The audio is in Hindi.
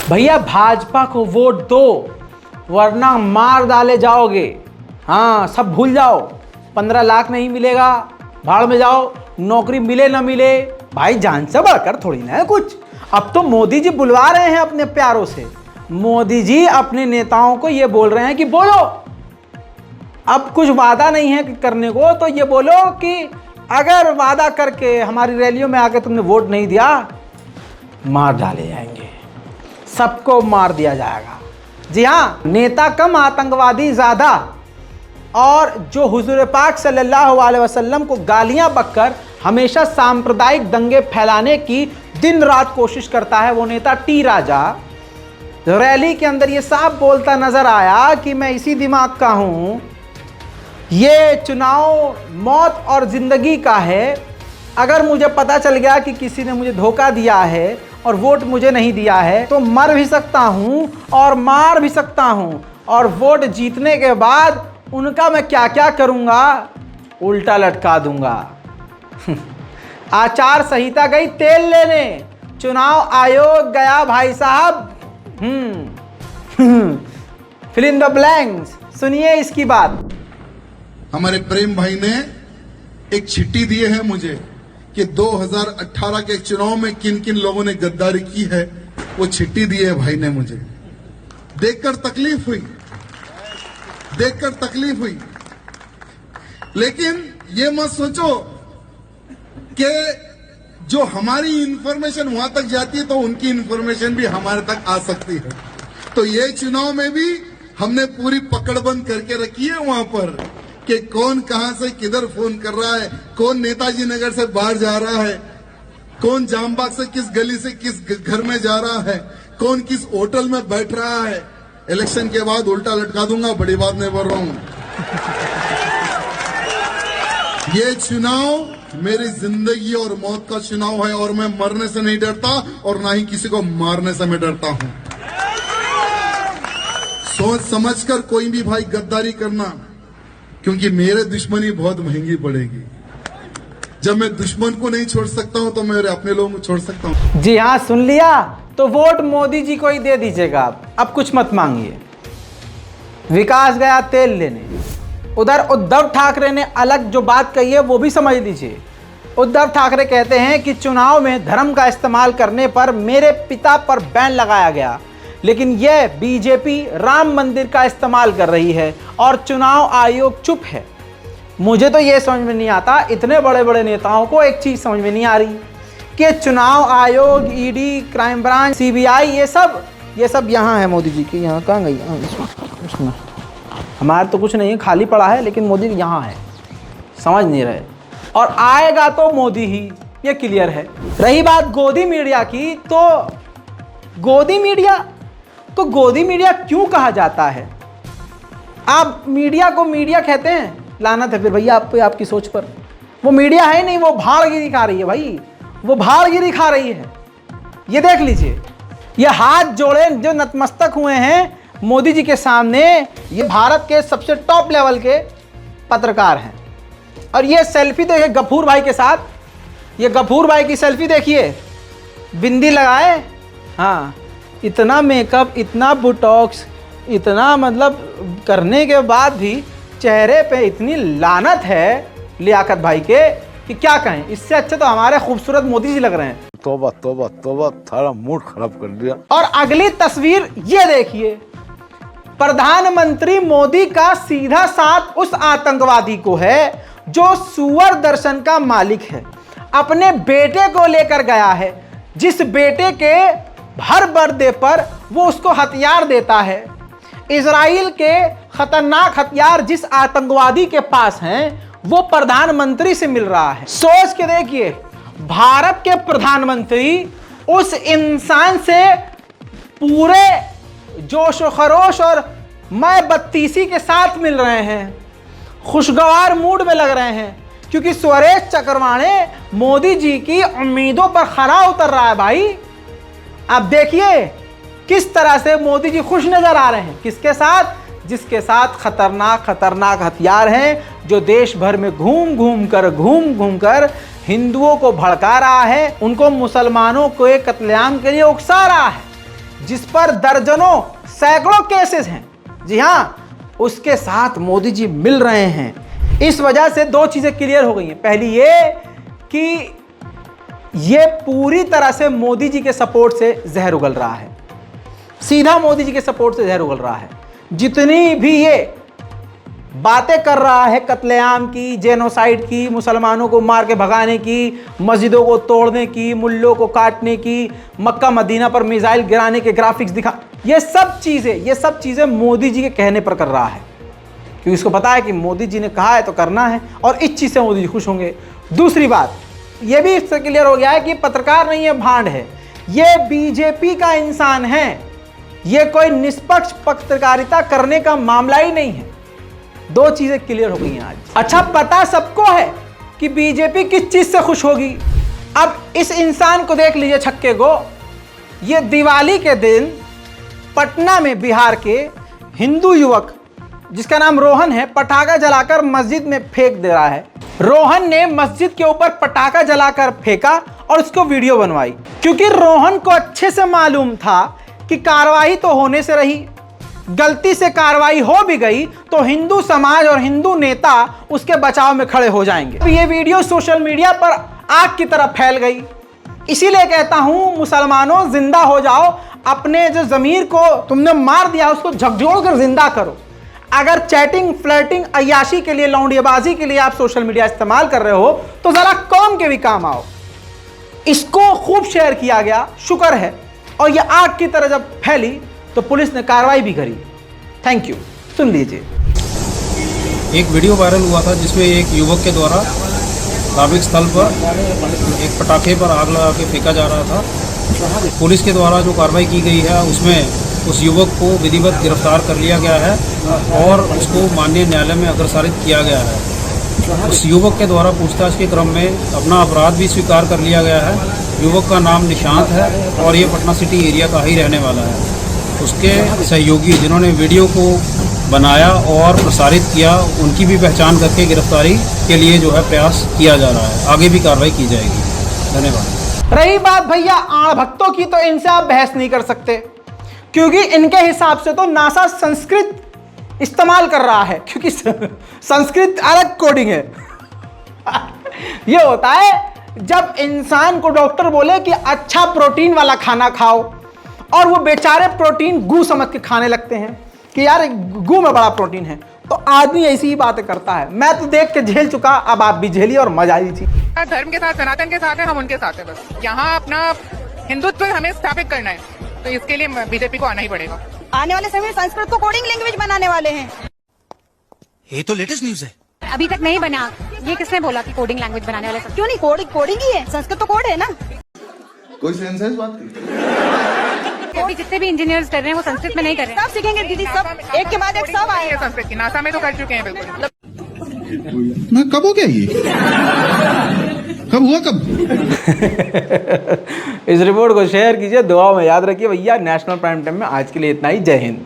भैया भाजपा को वोट दो वरना मार डाले जाओगे। हाँ, सब भूल जाओ। 15 लाख नहीं मिलेगा, भाड़ में जाओ। नौकरी मिले ना मिले, भाई जान से बढ़कर थोड़ी ना है कुछ। अब तो मोदी जी बुलवा रहे हैं अपने प्यारों से। मोदी जी अपने नेताओं को ये बोल रहे हैं कि बोलो, अब कुछ वादा नहीं है करने को, तो ये बोलो कि अगर वादा करके हमारी रैलियों में आके तुमने वोट नहीं दिया, मार डाले जाएंगे, सबको मार दिया जाएगा। जी हाँ, नेता कम आतंकवादी ज़्यादा। और जो हुजूर पाक सल्लल्लाहु अलैहि वसल्लम को गालियां बककर हमेशा सांप्रदायिक दंगे फैलाने की दिन रात कोशिश करता है, वो नेता टी राजा रैली के अंदर ये साफ बोलता नजर आया कि मैं इसी दिमाग का हूं, ये चुनाव मौत और जिंदगी का है। अगर मुझे पता चल गया कि किसी ने मुझे धोखा दिया है और वोट मुझे नहीं दिया है, तो मर भी सकता हूं और मार भी सकता हूं, और वोट जीतने के बाद उनका मैं क्या क्या करूंगा, उल्टा लटका दूंगा। आचार संहिता गई तेल लेने, चुनाव आयोग गया भाई साहब फिल इन द ब्लैंक्स। सुनिए इसकी बात। हमारे प्रेम भाई ने एक चिट्ठी दी है मुझे कि 2018 के चुनाव में किन किन लोगों ने गद्दारी की है, वो चिट्ठी दी है भाई ने मुझे। देखकर तकलीफ हुई, लेकिन ये मत सोचो कि जो हमारी इंफॉर्मेशन वहां तक जाती है तो उनकी इंफॉर्मेशन भी हमारे तक आ सकती है। तो ये चुनाव में भी हमने पूरी पकड़बंद करके रखी है वहां पर कि कौन कहां से किधर फोन कर रहा है, कौन नेताजी नगर से बाहर जा रहा है, कौन जामबाग से किस गली से किस घर में जा रहा है, कौन किस होटल में बैठ रहा है। इलेक्शन के बाद उल्टा लटका दूंगा, बड़ी बात नहीं बोल रहा हूं। ये चुनाव मेरी जिंदगी और मौत का चुनाव है, और मैं मरने से नहीं डरता और ना ही किसी को मारने से मैं डरता हूं। सोच समझकर कोई भी भाई गद्दारी करना, क्योंकि मेरे दुश्मनी बहुत महंगी पड़ेगी। जब मैं दुश्मन को नहीं छोड़ सकता हूं तो मेरे अपने लोगों को छोड़ सकता हूं। जी हाँ, सुन लिया, तो वोट मोदी जी को ही दे दीजिएगा। अब कुछ मत मांगिए। विकास गया तेल लेने। उधर उद्धव ठाकरे ने अलग जो बात कही है वो भी समझ लीजिए। उद्धव ठाकरे कहते हैं कि चुनाव में धर्म का इस्तेमाल करने पर मेरे पिता पर बैन लगाया गया, लेकिन यह बीजेपी राम मंदिर का इस्तेमाल कर रही है और चुनाव आयोग चुप है। मुझे तो यह समझ में नहीं आता, इतने बड़े बड़े नेताओं को एक चीज़ समझ में नहीं आ रही कि चुनाव आयोग, ईडी, क्राइम ब्रांच, सीबीआई, ये सब यहाँ है मोदी जी की। यहाँ कहाँ गई? इसमें हमारे तो कुछ नहीं है, खाली पड़ा है, लेकिन मोदी यहाँ है, समझ नहीं रहे। और आएगा तो मोदी ही, ये क्लियर है। रही बात गोदी मीडिया की, तो गोदी मीडिया क्यों कहा जाता है? आप मीडिया को मीडिया कहते हैं, लानत है फिर भैया आप पे, आपकी सोच पर। वो मीडिया है नहीं, वो भाड़गिरी खा रही है भाई, वो भाड़गिरी खा रही है। ये देख लीजिए, ये हाथ जोड़े जो नतमस्तक हुए हैं मोदी जी के सामने, ये भारत के सबसे टॉप लेवल के पत्रकार हैं। और ये सेल्फी देखिए गफूर भाई के साथ, ये गफूर भाई की सेल्फी देखिए, बिंदी लगाए, हाँ, इतना मेकअप, इतना बोटॉक्स, इतना मतलब करने के बाद भी चेहरे पे इतनी लानत है लियाकत भाई के कि क्या कहें। इससे अच्छा तो हमारे खूबसूरत मोदी जी लग रहे हैं। तौबा तौबा तौबा, थारा मूड खराब कर दिया। और अगली तस्वीर ये देखिए, प्रधानमंत्री मोदी का सीधा साथ उस आतंकवादी को है जो सुअर दर्शन का मालिक है। अपने बेटे को लेकर गया है, जिस बेटे के हर बर्थडे पर वो उसको हथियार देता है। इजराइल के खतरनाक हथियार जिस आतंकवादी के पास हैं, वो प्रधानमंत्री से मिल रहा है। सोच के देखिए, भारत के प्रधानमंत्री उस इंसान से पूरे जोश व खरोश और मैं बत्तीसी के साथ मिल रहे हैं, खुशगवार मूड में लग रहे हैं, क्योंकि सुरेश चक्रवाणे मोदी जी की उम्मीदों पर खरा उतर रहा है भाई। आप देखिए किस तरह से मोदी जी खुश नजर आ रहे हैं। किसके साथ? जिसके साथ खतरनाक हथियार हैं, जो देश भर में घूम घूम कर हिंदुओं को भड़का रहा है, उनको मुसलमानों को एक कत्लेआम के लिए उकसा रहा है। जिस पर दर्जनों सैकड़ों केसेस हैं, जी हां, उसके साथ मोदी जी मिल रहे हैं। इस वजह से दो चीजें क्लियर हो गई हैं। पहली ये कि ये पूरी तरह से मोदी जी के सपोर्ट से जहर उगल रहा है, सीधा मोदी जी के सपोर्ट से जहर उगल रहा है। जितनी भी ये बातें कर रहा है कत्लेआम की, जेनोसाइड की, मुसलमानों को मार के भगाने की, मस्जिदों को तोड़ने की, मुल्लों को काटने की, मक्का मदीना पर मिसाइल गिराने के ग्राफिक्स दिखा, ये सब चीज़ें मोदी जी के कहने पर कर रहा है, क्योंकि इसको पता है कि मोदी जी ने कहा है तो करना है, और इस चीज़ से मोदी जी खुश होंगे। दूसरी बात ये भी इससे क्लियर हो गया है कि पत्रकार नहीं है, भांड है, ये बीजेपी का इंसान है, ये कोई निष्पक्ष पत्रकारिता करने का मामला ही नहीं है। दो चीजें क्लियर हो गई हैं आज। अच्छा, पता सबको है कि बीजेपी किस चीज से खुश होगी। अब इस इंसान को देख लीजिए, छक्के को, ये दिवाली के दिन पटना में बिहार के हिंदू युवक जिसका नाम रोहन है, पटाखा जलाकर मस्जिद में फेंक दे रहा है। रोहन ने मस्जिद के ऊपर पटाखा जलाकर फेंका और उसको वीडियो बनवाई, क्योंकि रोहन को अच्छे से मालूम था कि कार्रवाई तो होने से रही, गलती से कार्रवाई हो भी गई तो हिंदू समाज और हिंदू नेता उसके बचाव में खड़े हो जाएंगे। तो ये वीडियो सोशल मीडिया पर आग की तरह फैल गई। इसीलिए कहता हूं, मुसलमानों जिंदा हो जाओ, अपने जो जमीर को तुमने मार दिया उसको झकझोर कर जिंदा करो। अगर चैटिंग, फ्लर्टिंग, अय्याशी के लिए, लौंडियाबाजी के लिए आप सोशल मीडिया इस्तेमाल कर रहे हो तो जरा कौम के भी काम आओ। इसको खूब शेयर किया गया, शुक्र है, और ये आग की तरह जब फैली तो पुलिस ने कार्रवाई भी करी। Thank you. सुन लीजिए। एक वीडियो वायरल हुआ था जिसमें एक युवक के द्वारा धार्मिक स्थल पर एक पटाखे पर आग लगा के फेंका जा रहा था। पुलिस के द्वारा जो कार्रवाई की गई है उसमें उस युवक को विधिवत गिरफ्तार कर लिया गया है और उसको माननीय न्यायालय में अग्रसारित किया गया है। उस युवक के द्वारा पूछताछ के क्रम में अपना अपराध भी स्वीकार कर लिया गया है। युवक का नाम निशांत है और ये पटना सिटी एरिया का ही रहने वाला है। उसके सहयोगी जिन्होंने वीडियो को बनाया और प्रसारित किया, उनकी भी पहचान करके गिरफ्तारी के लिए जो है प्रयास किया जा रहा है। आगे भी कार्रवाई की जाएगी। धन्यवाद। रही बात भैया आण भक्तों की, तो इनसे आप बहस नहीं कर सकते, क्योंकि इनके हिसाब से तो नासा संस्कृत इस्तेमाल कर रहा है, क्योंकि संस्कृत अलग कोडिंग है। यह होता है जब इंसान को डॉक्टर बोले कि अच्छा प्रोटीन वाला खाना खाओ, और वो बेचारे प्रोटीन गू समझ के खाने लगते हैं कि यार गू में बड़ा प्रोटीन है, तो आदमी ऐसी ही बातें करता है। मैं तो देख के झेल चुका, अब आप भी झेलिए और मजा आई थी। धर्म के साथ, सनातन के साथ है, हम उनके साथ है। बस यहाँ अपना हिंदुत्व हमें स्थापित करना है, तो इसके लिए बीजेपी को आना ही पड़ेगा। आने वाले समय में संस्कृत को कोडिंग लैंग्वेज बनाने वाले हैं। ये तो लेटेस्ट न्यूज है। अभी तक नहीं बना, ये किसने बोला कि कोडिंग लैंग्वेज बनाने वाले? क्यों नहीं, कोडिंग ही है, संस्कृत तो कोड है ना। कोई सेंस है इस बात की? अभी जितने भी इंजीनियर्स कर रहे हैं वो संस्कृत में नहीं कर रहे हैं। सब सीखेंगे दीदी, सब एक के बाद एक सब आएगा। संस्कृत की नासा में तो कर चुके हैं बिल्कुल। मैं कब हो गया ये? कब हुआ कब? इस रिपोर्ट को शेयर कीजिए, दुआओं में याद रखिए भैया। नेशनल प्राइम टाइम में आज के लिए इतना ही। जय हिंद।